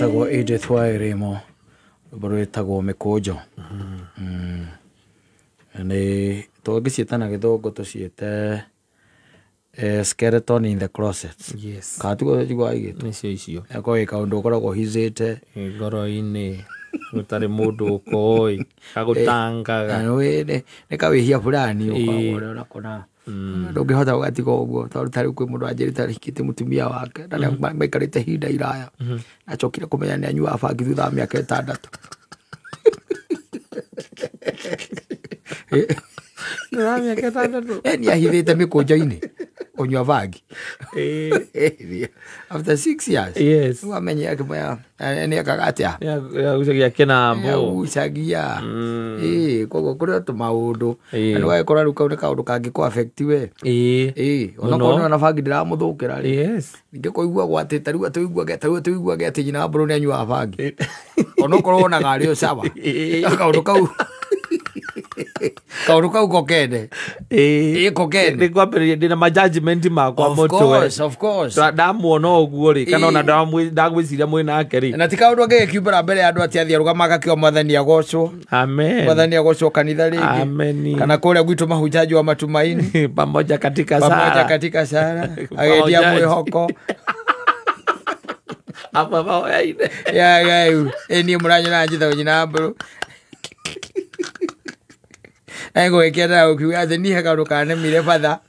etagwo Edith Wairimo rwimbo rwitagwo Mikujo. Ni tũngĩciĩtana gĩthũngũ tũciĩte skeleton in the closet. Yes. Katugo jigwa igĩtũ. Nicio icio. Eko ikaũndũ ũkoragwo hizĩte ngoro-inĩ gũtarĩ mũndũ ũkoi agũtangaga. Nĩ kawĩhia fulani ũkoragwo ũrakona. Ndũngĩhota gũgatiga ũguo tondũ tarĩ kwĩ mũndũ anjĩrĩte arĩkĩte mũtumia wake na maikarĩte ihinda iraya. Acokire kũmenya nĩ anyuaga bangi thutha wa mĩaka 6. Nĩ ahithĩte mĩkũnjo-inĩ kũnyua bangi. After 6 years. Yes. Wamenye akĩmoya nĩ ekaga atĩa. Yagucagia kĩnambo. Yagucagia. Koguo kũrĩ tũmaũndũ. Na nĩwagĩkora rĩu kau nĩ kaũndũ kangĩkũ affect we. Onakorwo ona bangi ndĩramũthũkĩra rĩ. Yes. Ningĩ kũigua gwatĩte rĩu tũiguage atĩ nyina wa mbũrũ nĩ anyuaga bangi. Onakorwo onaga arĩ o sawa. Kaũndũ kau kokende. Kokende. Nĩkwambĩrĩria ndĩna majudgment makwa mũtwe. Of course. Ndamuona ũguo rĩ kana ona ndagwĩciria mwĩ nake rĩ. Na ti kaũndũ angĩkiumbũra mbere ya andũ atĩ athiĩ arũgamaga kĩo Mwathani agocwo. Amen. Mwathani agocwo kanitha rĩngĩ. Amen. Kana kũrĩa gwitũ mahujaji wa matumaini. Pamoja katika sala. Agetia mwĩhoko. Apa bao yaide. Ya eni mũranyona njitha nyina mbũrũ. Ego ekera ukiuga atĩ niĩ kaũndũ kanemire batha.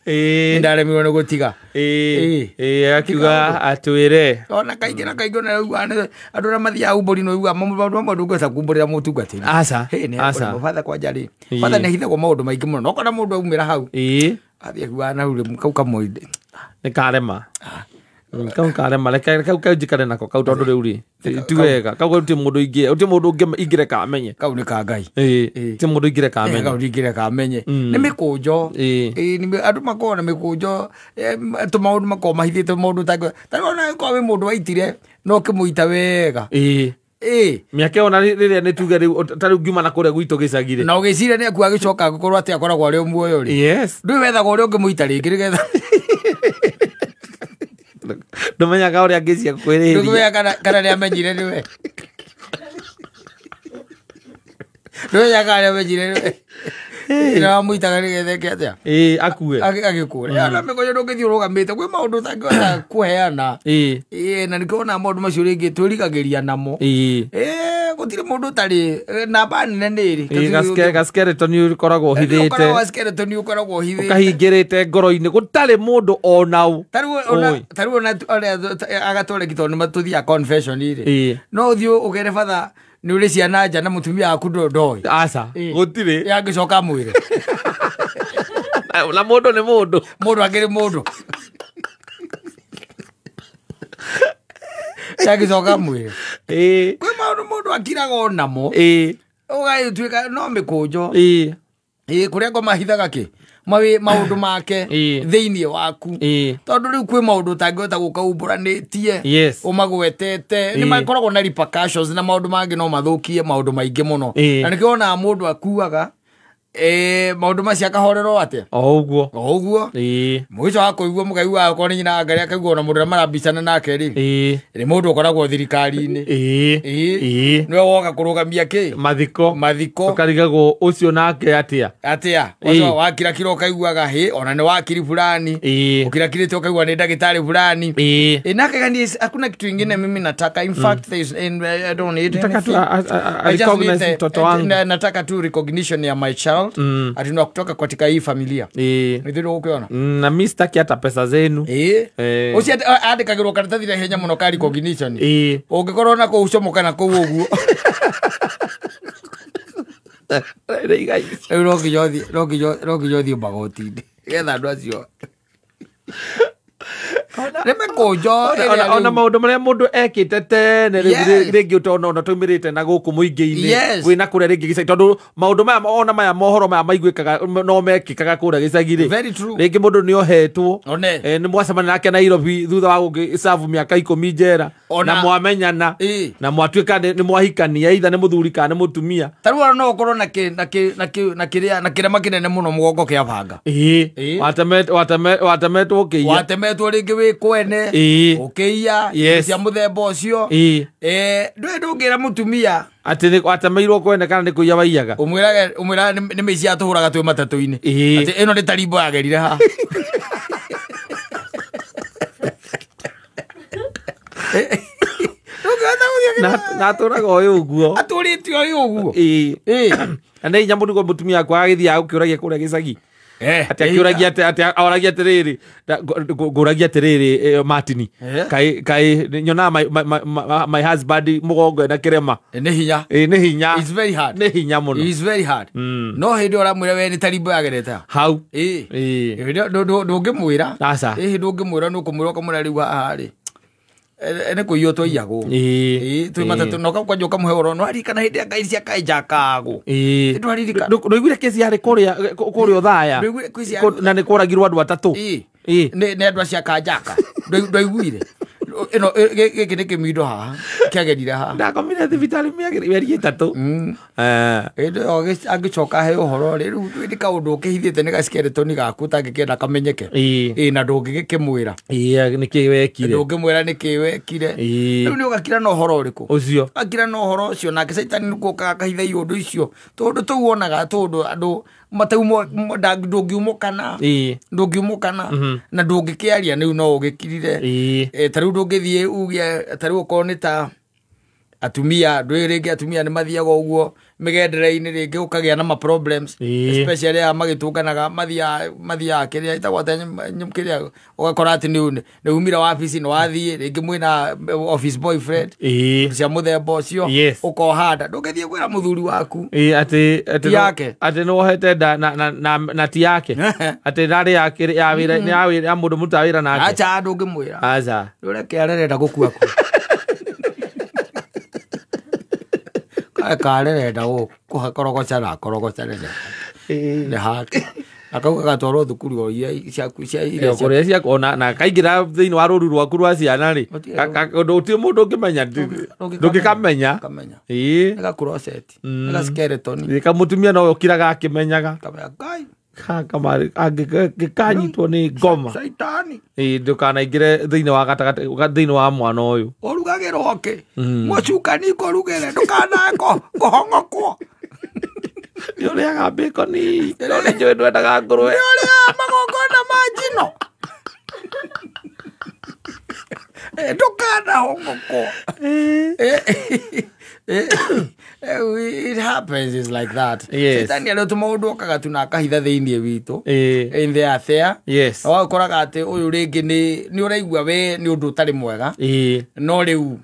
Ndaremirwo nĩ gũtiga. Akiuga atwĩre. Ona kaingĩ na kaingĩ na rĩu andũ arĩa mathiaga umbũri no uga maũndũ ndũngĩhota kumbũrĩra mũtungatĩri. Aca. Batha kwanja rĩ. Batha nĩ ahithagwo maũndũ maingĩ mũno. No kana mũndũ aumĩra hau. Athiĩ akiuga na rĩu kau kamũinde. Nĩ karema. Kau karema kau njikare nako kau tondũ rĩu rĩ ti wega kau ti mũndũ ingĩreka amenye. Kau nĩ ka Ngai. Ti mũndũ ingĩreka amenye. Kau ingĩreka amenye. Nĩ mĩkũnjo. Andũ makoragwo na mĩkũnjo tũmaũndũ makoragwo mahithĩte maũndũ ta tarĩ ona korwo wĩ mũndũ waitire no kĩmũita wega. Mĩaka ona rĩrĩa nĩ tuge rĩu tarĩ ngiuma na kũrĩa gwitũ gĩcagi-rĩ. Na ũgĩciria nĩ akua gĩcoka gũkorwo atĩ akoragwo arĩ muoyo rĩ. Yes. Ndũĩ wethaga ũrĩa ũngĩmũita rĩngĩ nĩgetha ndũmenyaga ũrĩa angĩcia kwĩrĩria. Ndũmenyaga kana nĩ amenyire nĩwe. Ndũmenyaga kana nĩ amenyire nĩwe. Ĩra mũitaga nĩgetha eke atĩa. Akue. Agĩkũre. Ona mĩkũnjo ndũngĩthiĩ ũrũgamĩte kwĩ maũndũ ũtangĩhota kũheana. Na nĩkĩona maũndũ macio rĩngĩ twĩrigagĩria namo. Gũtirĩ mũndũ ũtarĩ namba nene nĩrĩ. Gaskeleton ũkoragwo ũhithĩte. Gaskeleton ũkoragwo ũhithĩte. Ũkahingĩrĩte ngoro-inĩ gũtarĩ mũndũ onaũ. Tarĩu ona agatoleki tondũ nĩmatũthiaga confession rĩ. No ũthiĩ ũgere batha nĩ ũrĩ ciana nja na mũtumia waku ndoĩ. Aca gũtirĩ. Yangĩcoka mwĩre. Na mũndũ nĩ mũndũ. Mũndũ akĩrĩ mũndũ. Yangĩcoka mwĩre. Kwĩ maũndũ mũndũ akiraga o namo. Ũgagĩtuĩka no mĩkũnjo. Kũrĩa ngo mahithaga kĩ? Maũndũ make thĩinĩ waku. Tondũ rĩu kwĩ maũndũ ũtangĩhota gũka umbũranĩtie. Ũmagwetete. Nĩ makoragwo na repercussions na maũndũ mangĩ no mathũkie maũndũ maingĩ mũno. Na nĩkĩo wonaga mũndũ akuaga maũndũ macio akahorerwo atĩa. O ũguo. Mũico wa kũigua mũgai wa korwo nĩ nyina Ngai akaigua ona mũndũ ũrĩa marambicana nake rĩ. Nĩ mũndũ ũkoragwo thirikari-inĩ. Nĩwe woka kũrũgamia kĩ? Mathiko. Ũkarigagwo ũcio nake atĩa. Wakira kira ũkaiguaga ona nĩ wakiri fulani. Ũkirakirĩte ũkaigua nĩ ndagĩtarĩ fulani. Nake gani hakuna kitu ingine mimi nataka. In fact I don't need anything. Nataka tu recognition ya my child. Atina kutoka katika hii familia. Nithiro ukiona. Na mimi sitaki hata pesa zenu. Uci andikagirwo karatathi na henya muno ka recognition. Ungikorwo na kũucomoka na kũu ũguo. Roki bagoti-inĩ. Getha andũ acio. Ona maũndũ marĩa mũndũ ekĩte tene rĩngĩ ũtona ona tũmĩrĩte na gũkũ mũingĩ-inĩ gwĩna kũrĩa rĩngĩ gĩcagi tondũ maũndũ maya ona maya mohoro maya maiguĩkaga no mekĩkaga kũrĩa gĩcagi-rĩ rĩngĩ mũndũ nĩ ohetwo nĩ mwacemania nake Nairobi thutha wa gũgĩcabu mĩaka 10 njera na mwamenyana na mwatuĩka nĩ mwahikania either nĩ mũthuri kana nĩ mũtumia. Tarĩu no ũkorwo na kĩrema kĩnene mũno mũgongo kĩa banga. Watemetwo kĩiya. Watemetwo rĩngĩ wĩ kwene ũkĩia cia mũthemba ũcio ndũngĩra mũtumia atĩ atemeirwo kwene kana nĩ kũiya waiyaga ũmwĩraga nĩ mĩici atũhũraga twĩ matatũ-inĩ atĩ ĩno nĩ tarimbo yagerire haha na atũraga ũyũ ũguo atũrĩte ũyũ ũguo na nĩ hinya mũno mũtumia akwa agĩthiaga gũkĩũragia kũrĩa gĩcagi atĩ akĩũragia atĩ oragia atĩrĩrĩ ngũragia atĩrĩrĩ Martin kaĩ nyonaga my husband mũgongo ena kĩrema nĩ hinya nĩ hinya mũno no hĩndĩ ũramwĩra we nĩ tarimbo yagerete hau ndũngĩmwĩra ndũngĩmwĩra nĩ ũkũmwĩra ũkamwĩra rĩu haha-rĩ nĩ kũiywo twaiyagwo twĩ matatũ noka kwanja ũkamũhe ũhoro no aririkana hĩndĩ ya ngai cia kanjakagũ ndũiguire kesi yarĩ kũrĩa Othaya na nĩ kũragirwo andũ atatũ nĩ andũ acia kanjaka ndwaiguire ĩno gĩkĩ nĩ kĩmindo haha kĩagerire haha ndakomire thibitarĩ mĩeri ĩtatũ angĩcoka he ũhoro rĩ rĩu nĩ kaũndũ ũkĩhithĩte nĩ ga-skeleton gaku ũtangĩkĩenda kamenyeke na ndũngĩgĩkĩmwĩra nĩkĩ wekire ndũngĩmwĩra nĩkĩ wekire rĩu nĩ ũgakira na ũhoro ũrĩkũ ũcio akira na ũhoro ũcio nake caitani nĩ gũkaga kahitha iũndũ icio tondũ tũu wonaga tondũ andũ mataumo ndũngiumũkana na ndũngĩkĩaria rĩu no ũgĩkirire tarĩu ndũngĩthiĩ uge tarĩu okorwo nĩ ta atumia rĩngĩ atumia nĩ mathiaga ũguo mĩgendere-inĩ rĩngĩ ũkagĩa na problems especially aya magĩtũnganaga mathiaga kĩrĩa itagwo kĩrĩa ũgakora atĩ nĩ umira wabici nĩ wathiĩ rĩngĩ mwĩna office boyfriend cia mũthemba ũcio ũkohanda ndũngĩthiĩ kwĩra mũthuri waku atĩ nĩwohete nda na ti yake atĩ narĩ ya wĩra ya mũndũ mũrutaga wĩra nake acha ndũngĩmwĩra acha rũreke arerenda gũkua ku karerenda kũhakorogoca na akorogocanene nĩ hake akauga gatwarwo thukuru o iria ciaku cia kũrĩa ciaku na kaingĩra thĩinĩ wa rũru rwaku rwa ciana-rĩ ũndũ ũtirĩ mũndũ ũngĩmenya ndũngĩkamenya nĩ gakuroceti nĩ ga-skeleton kamũtumia no ũkiraga akĩmenyaga angĩkanyitwo nĩ ngoma ndũkanaingĩre thĩinĩ wa mwana ũyũ ũrugagĩrwo kĩ mũcukani ngũrugĩre ndũkanako kũhong'okwo nĩ ũrĩaga baconi no nĩ njũĩ ndwendaga ngũrwe nĩ ũrĩaga magongona ma njino ndũkanahong'okwo it happens is like that Shetani arĩtũ maũndũ okaga tu na akahitha thĩinĩ witũ in the affair yes ũkoraga atĩ ũyũ rĩngĩ nĩ ũraigua we nĩ ũndũ ũtarĩ mwega no rĩu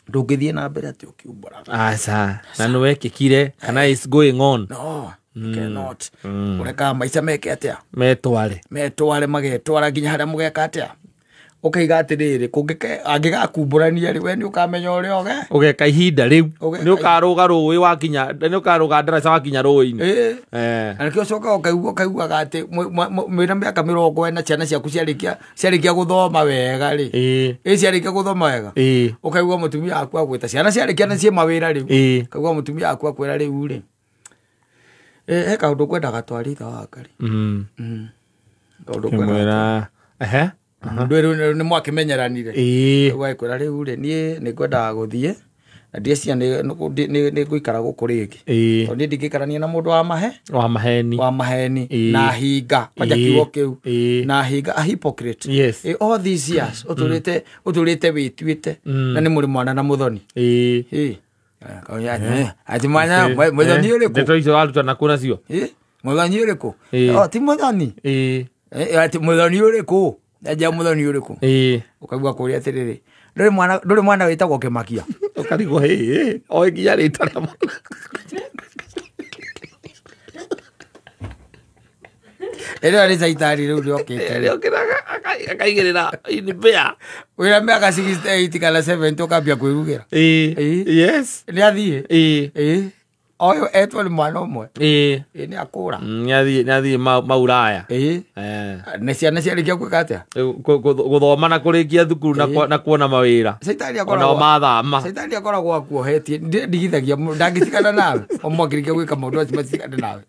ndũngĩthiĩ na mbere atĩ ũkiumbũraga aca na nĩ wekĩkire kana is going on no cannot ũrekaga maica meke atĩa metware magetwara nginya harĩa mũgeka atĩa ũkaiga atĩrĩrĩ angĩgakumbũrania rĩ we nĩ ũkamenya ũrĩa ũgeka ihinda rĩu nĩ ũkarũga rũĩ wakinya nĩ ũkarũga ndaraca wakinya rũĩ-inĩ na nĩkĩo ũcokaga ũkaiguaga atĩ mwĩna mĩaka 40 ciana ciaku ciarĩkia gũthoma wega rĩ ciarĩkia gũthoma wega ũkaigua mũtumia waku agwĩta ciana ciarĩkia na ciĩ mawĩra rĩu ũkaigua mũtumia waku akwĩra rĩu rĩ he kaũndũ kwendaga twaritha wakari kaũndũ kwendaga ndwĩrũ nĩ mwakĩmenyeranire ũgaikwĩra rĩu rĩ niĩ nĩ ngwendaga gũthiĩ na ndĩciria nĩ ngũikara gũkũ rĩngĩ tondũ niĩ ndingĩikarania na mũndũ wa maheni na hinga kwanja kiugo kĩu na hinga a hypocrite all these years ũtũrĩte wĩtuĩte na nĩ mũrĩ mwana na mũthoni ati mwana mũthoni ũrĩkũ ndeto icio waruta na kũ nacio mũthoni ũrĩkũ ti mũthoni ati mũthoni ũrĩkũ aja mũthoni ũrĩkũ ũkaigua kũrĩa atĩrĩrĩ ndũrĩ mwana wĩtagwo Kĩmakia ũkarigwo oĩ nginya rĩtwa rĩa mwana ĩrĩa rĩ caitari rĩu rĩokĩte akaigĩrĩra inibea wĩra mĩaka 68 kana 70 ũkambia kwĩrugĩra yes nĩ athiĩ oyo etwa ni mwana omwe ni akura nyathi mauraya ne ciana ciarĩkia gwĩka atĩa gũthoma na kũrĩkia thukuru na kuona mawĩra onao mathama caitani akoragwo akuohetie ndigithagia ndangĩtigana nawe omwakĩrĩkia gwĩka maũndũ acio matigane nawe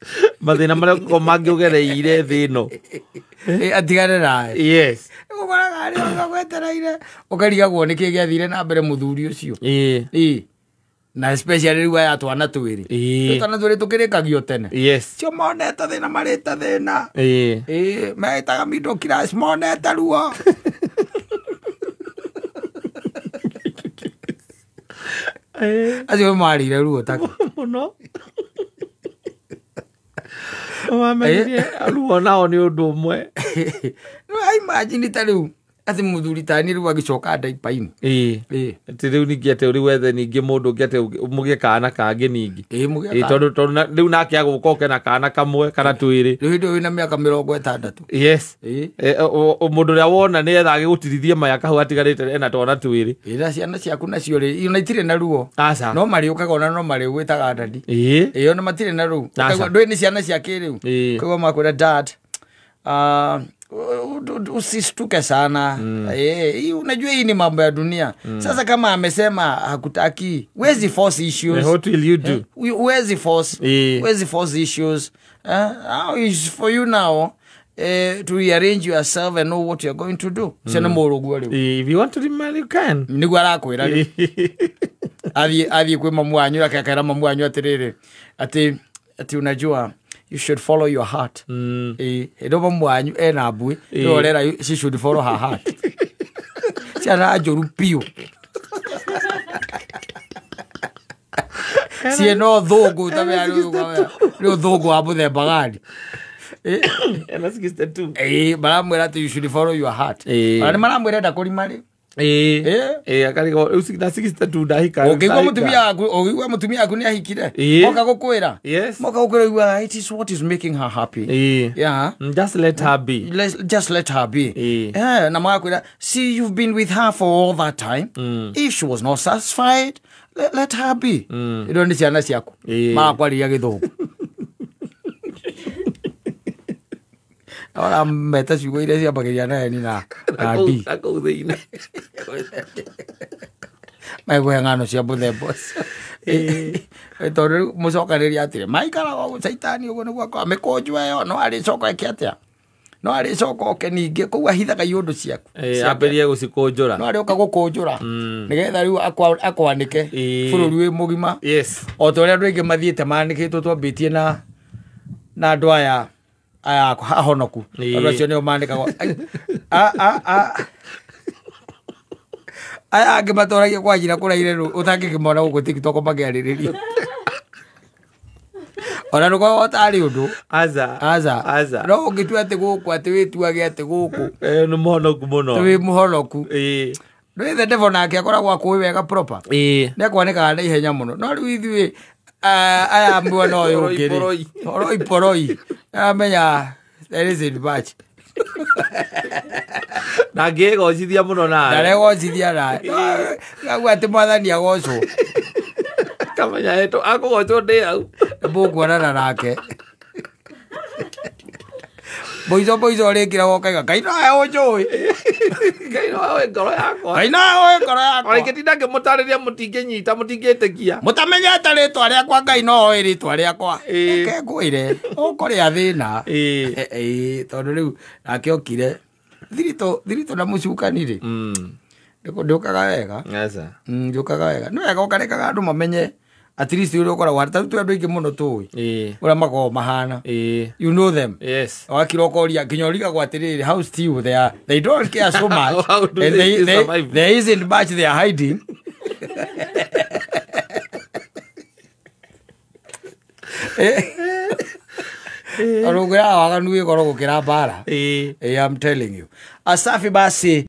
mathĩna marĩa mangĩũgereire thĩ ĩno atigane nawe yes ũkoraga arĩ gwetereire ũkarigagwo nĩkĩ gĩathire na mbere mũthuri ũcio na especially rĩu aya twana twĩrĩ twana twĩrĩ tũkĩrĩkagio tene cio monete thĩna marĩte thĩna metaga middle class monete ruo acio marĩire ruo taka mũno wamenyire ruo nao nĩ ũndũ ũmwe imagine ta rĩu ati muthuri tani rĩu agĩcoka ndaipa-inĩ atĩ rĩu ningĩ atĩ ũrĩ wethe ningĩ mũndũ ũngĩ atĩ mũgĩe kana kangĩ ningĩ tondũ rĩu nake agũka oke na kana kamwe kana twĩrĩ rĩu hĩndĩ wĩna mĩaka 60 yes mũndũ ũrĩa wona nĩ etha agĩgũtirithie maya kahau atigarĩte ena twana twĩrĩ ĩra ciana ciaku nacio rĩ ona itirĩ na ruo no marĩũkaga ona no marĩgwĩtaga ndadi ona matirĩ na ruo ndũĩ nĩ ciana cia kĩrĩu koguo makwĩra dad usistuke sana unajua hii ni mambo ya dunia sasa kama amesema hakutaki where's force issues what will you do where's force issues is for you now to rearrange yourself and know what you're going to do sena morogwa rĩu if you want to remarry you can niguo arakwĩra rĩu athiĩ kwĩ mamu wanyu akakaĩra mamu wanyu atĩrĩrĩ ati unajua you should follow your heart ndo mamu wanyu ena mbui ndorera she should follow her heart ciana njũru piũ cieno thũngũ tamea rĩu thũngũ wa mũthemba gani ena 62 maramwĩra atĩ you should follow your heart nĩ maramwĩra enda kũrima rĩ akarigo rĩu na 62 ndahika ũngĩigua mũtumia waku nĩ ahikire moka gũkwĩra moka gũkwĩra it is what is making her happy just let her be na magakwĩra see you've been with her for all that time if she was not satisfied let her be indo nĩ ciana ciaku magakwarĩria gĩthũngũ ahora meta ciugo iria ciambagĩrĩria na eni na ndi maigũhe ng'ano cia mũthemba ũcio tondũ mũcokanĩria atĩrĩ maikaraga ũguo caitani ũguo nĩguo akoragwo mĩkũnju ĩyo no arĩcoka eke atĩa no arĩcoka oke ningĩ kũu ahithaga iũndũ ciaku ambĩrie gũcikũnjũra no arĩũka gũkũnjũra nĩgetha rĩu akwanĩke bũrũri wĩ mũgima o ta ũrĩa andũ aingĩ mathiĩte manĩkĩtwo twambĩtie na andũ aya ahonoku andũ acio nĩo manĩkagwo aya angĩ matũragia kwa njĩra kũraire rĩu ũtangĩkĩmona gũkũ TikTok makĩarĩrĩria ona nũkoragwo tarĩ ũndũ aza no ũngĩtua atĩ gũkũ atĩ wĩtuage atĩ gũkũ nĩ mũhonoku mũno wĩ mũhonoku ndwĩthe Devo nake akoragwo akũĩ wega proper nĩ akwanĩkaga na ihenya mũno no rĩu ithuĩ aya mwena ũyũ ũngĩ iporoi amenya there is a batch na ngĩgocithia mũno nawe ndaregocithia nawe gagua atĩ mwathani agocwo kamenya hetũ akũgocwo ndĩ hau mũkuonana nake boizo ũrĩkĩra ũkaiga Ngai nawe ũnjũĩ Ngai nawe ngoro yakwa Ngai nawe ngoro yakwa orĩkĩtinda ngĩmũtarĩria mũtingĩnyita mũtingĩtĩkia mũtamenyete rĩtwa rĩakwa Ngai no oĩ rĩtwa rĩakwa reke ngwĩre ũkũrĩa thĩna tondũ rĩu nake okire thirito na mũcukani rĩ ndĩũkaga wega ndĩũkaga wega nĩ wega ũkarekaga andũ mamenye at least ũrĩa ũkoragwo harĩ tarĩu andũ aingĩ mũno tũĩ ũrĩa makoragwo mahana you know them wakira ũkoria nginya ũrigagwo atĩrĩrĩ how still they don't care so much and there isn't much they are hiding Arugura waganu gĩkoro gũkĩra mbara I'm telling you asafi basi